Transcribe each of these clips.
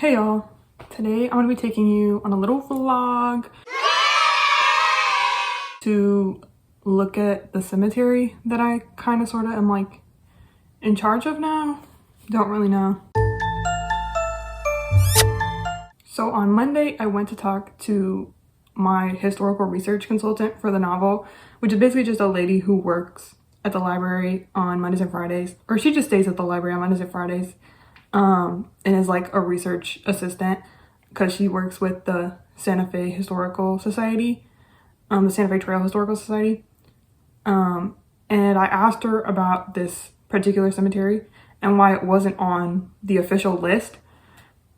Hey y'all, today I'm going to be taking you on a little vlog to look at the cemetery that I kind of sort of am like in charge of now. Don't really know. So on Monday I went to talk to my historical research consultant for the novel, which is basically just a lady who works at the library on Mondays and Fridays, or she just stays at the library on Mondays and Fridays. And is like a research assistant because she works with the Santa Fe Historical Society, the Santa Fe Trail Historical Society. And I asked her about this particular cemetery and why it wasn't on the official list.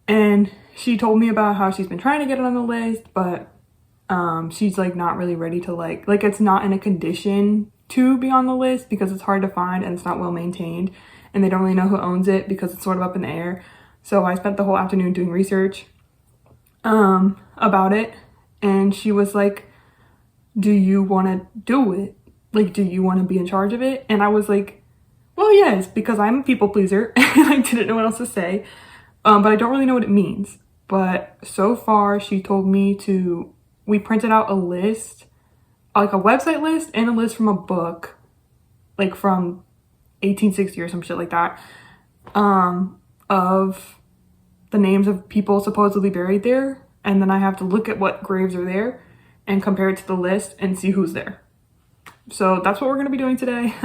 And she told me about how she's been trying to get it on the list, but she's like not really ready to like it's not in a condition to be on the list because it's hard to find and it's not well maintained. And they don't really know who owns it because it's sort of up in the air. So I spent the whole afternoon doing research about it. And she was like, do you want to do it? Like, do you want to be in charge of it? And I was like, well, yes, because I'm a people pleaser. And I didn't know what else to say. But I don't really know what it means. But so far, she told me we printed out a list, like a website list and a list from a book, like from 1860 or some shit like that, of the names of people supposedly buried there, and then I have to look at what graves are there and compare it to the list and see who's there. So that's what we're going to be doing today.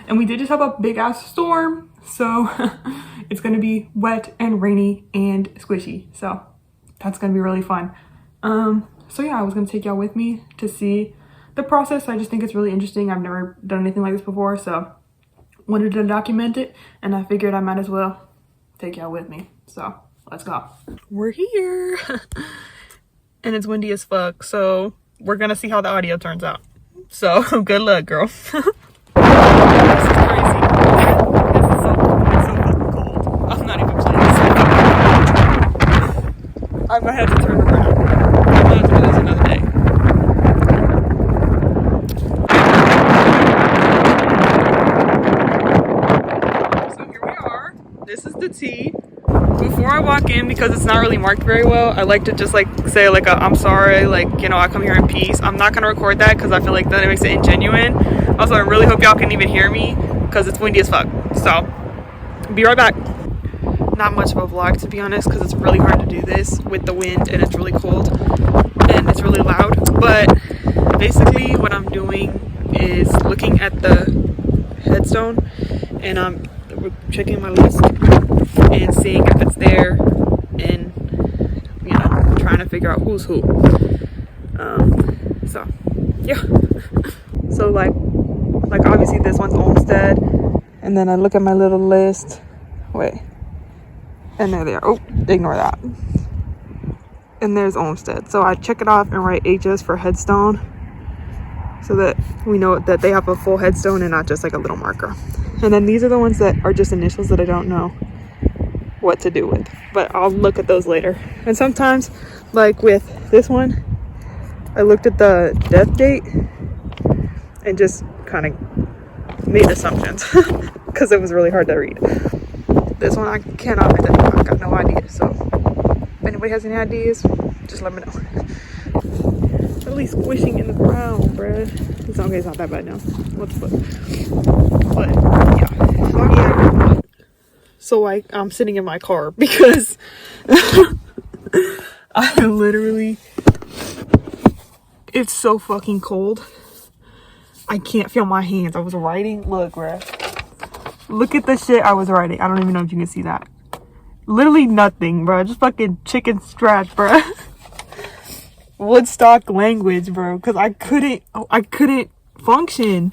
And we did just have a big ass storm, so it's going to be wet and rainy and squishy, so that's going to be really fun. So yeah, I was going to take y'all with me to see the process. I just think it's really interesting. I've never done anything like this before, so wanted to document it, and I figured I might as well take y'all with me. So let's go. We're here. And it's windy as fuck, so we're gonna see how the audio turns out. So good luck, girl. This is crazy. It's so fucking cold. I'm not even playing this. I might have to turn around. I might have to do this another day. This is the T. Before I walk in, because it's not really marked very well, I like to just like say like I'm sorry, like, you know, I come here in peace. I'm not gonna record that because I feel like that makes it ingenuine. Also, I really hope y'all can even hear me because it's windy as fuck. So be right back. Not much of a vlog, to be honest, because it's really hard to do this with the wind and it's really cold and it's really loud. But basically what I'm doing is looking at the headstone, and I'm checking my list and seeing if it's there, and you know, trying to figure out who's who. So yeah. So like obviously this one's Olmsted, and then I look at my little list. Wait, and there they are. Oh, ignore that. And there's Olmsted. So I check it off and write HS for headstone, so that we know that they have a full headstone and not just like a little marker. And then these are the ones that are just initials that I don't know what to do with, but I'll look at those later. And sometimes, like with this one, I looked at the death date and just kind of made assumptions because it was really hard to read. This one I cannot identify. I got no idea. So if anybody has any ideas, just let me know. At least squishing in the ground, bruh. It's okay, it's not that bad now. What the fuck? But yeah, so yeah. So like I'm sitting in my car because I literally, it's so fucking cold. I can't feel my hands. I was writing. Look, bruh. Look at the shit I was writing. I don't even know if you can see that. Literally nothing, bruh. Just fucking chicken scratch, bruh. Woodstock language, bro, because I couldn't function.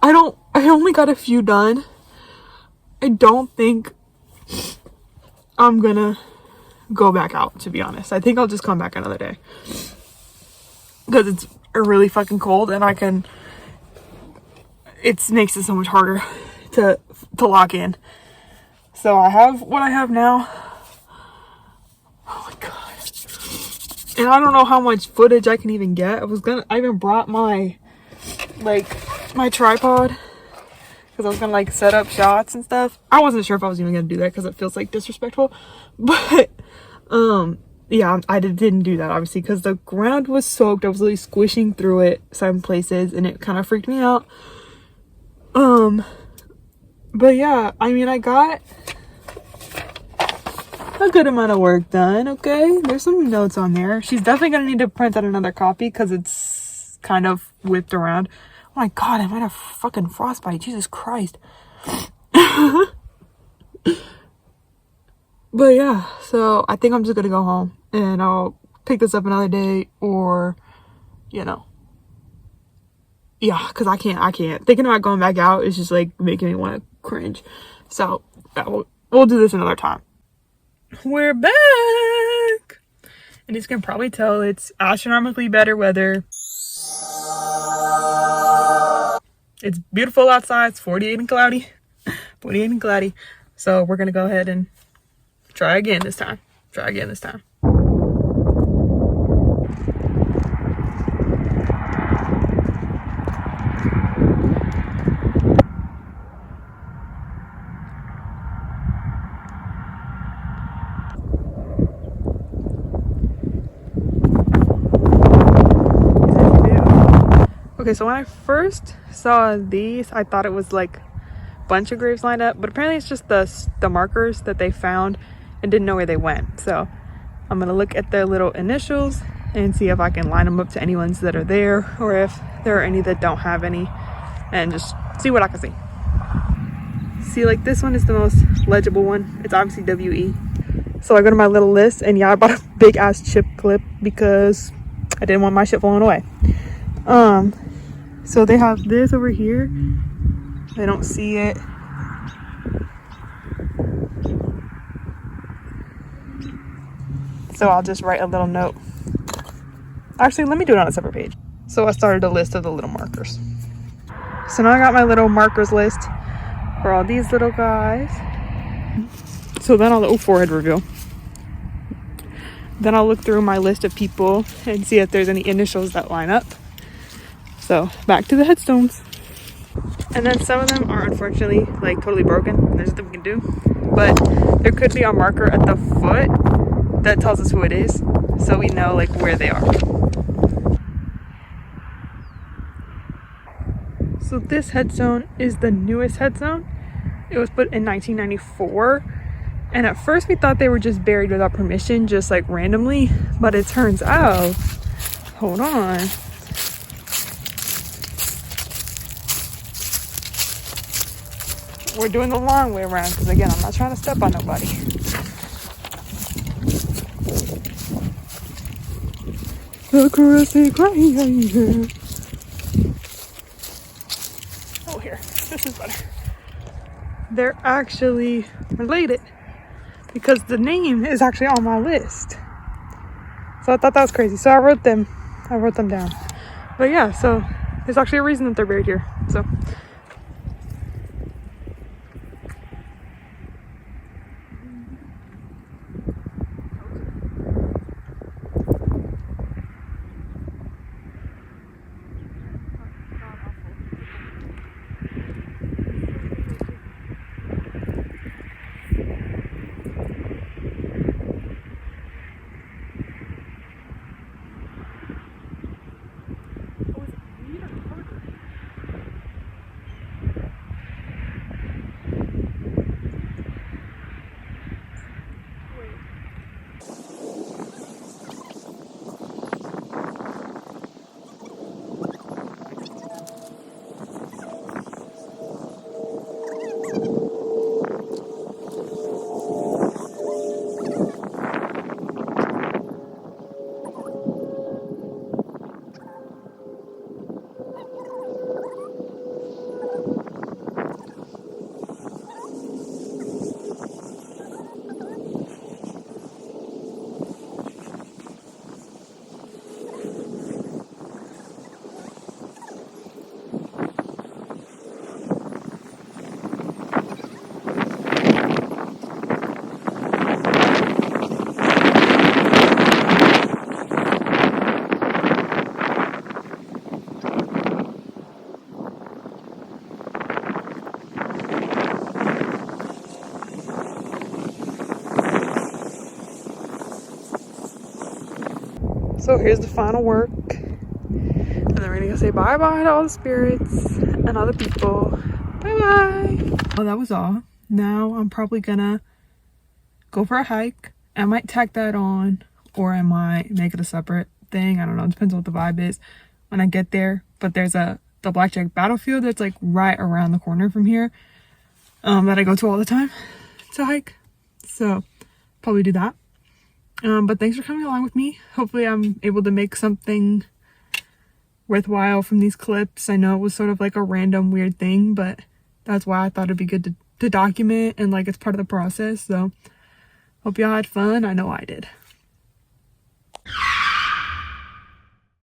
I only got a few done. I don't think I'm gonna go back out, to be honest. I think I'll just come back another day because it's really fucking cold, and it makes it so much harder to lock in. So I have what I have now. Oh my god. And I don't know how much footage I can even get. I even brought my tripod because I was gonna like set up shots and stuff. I wasn't sure if I was even gonna do that because it feels like disrespectful, but yeah, I didn't do that obviously because the ground was soaked. I was really squishing through it some places and it kind of freaked me out. But yeah, I mean, I got a good amount of work done. Okay, there's some notes on there. She's definitely gonna need to print out another copy because it's kind of whipped around. Oh my god, I might have fucking frostbite. Jesus Christ. But yeah, so I think I'm just gonna go home and I'll pick this up another day, or you know, yeah, because I can't. Thinking about going back out is just like making me want to cringe. So yeah, we'll do this another time. We're back, and as you can probably tell, it's astronomically better weather. It's beautiful outside. It's 48 and cloudy. 48 and cloudy. So we're gonna go ahead and try again this time. Okay, so when I first saw these, I thought it was like a bunch of graves lined up, but apparently it's just the markers that they found and didn't know where they went. So I'm gonna look at their little initials and see if I can line them up to any ones that are there, or if there are any that don't have any, and just see what I can see. See, like this one is the most legible one. It's obviously WE. So I go to my little list, and yeah, I bought a big ass chip clip because I didn't want my shit falling away. So they have this over here. I don't see it. So I'll just write a little note. Actually, let me do it on a separate page. So I started a list of the little markers. So now I got my little markers list for all these little guys. So then I'll, forehead reveal. Then I'll look through my list of people and see if there's any initials that line up. So back to the headstones. And then some of them are unfortunately like totally broken. There's nothing we can do. But there could be a marker at the foot that tells us who it is, so we know like where they are. So this headstone is the newest headstone. It was put in 1994. And at first we thought they were just buried without permission, just like randomly. But it turns out, hold on. We're doing the long way around because again, I'm not trying to step on nobody. The caressing rain. Oh, here. This is better. They're actually related because the name is actually on my list. So I thought that was crazy. So I wrote them down. But yeah, so there's actually a reason that they're buried here. So So here's the final work. And then we're gonna go say bye-bye to all the spirits and all the people. Bye-bye. Well, that was all. Now I'm probably gonna go for a hike. I might tack that on, or I might make it a separate thing. I don't know. It depends on what the vibe is when I get there. But there's the blackjack battlefield that's like right around the corner from here, that I go to all the time to hike. So probably do that. But thanks for coming along with me. Hopefully I'm able to make something worthwhile from these clips. I know it was sort of like a random weird thing, but that's why I thought it'd be good to document, and like it's part of the process. So hope y'all had fun. I know I did.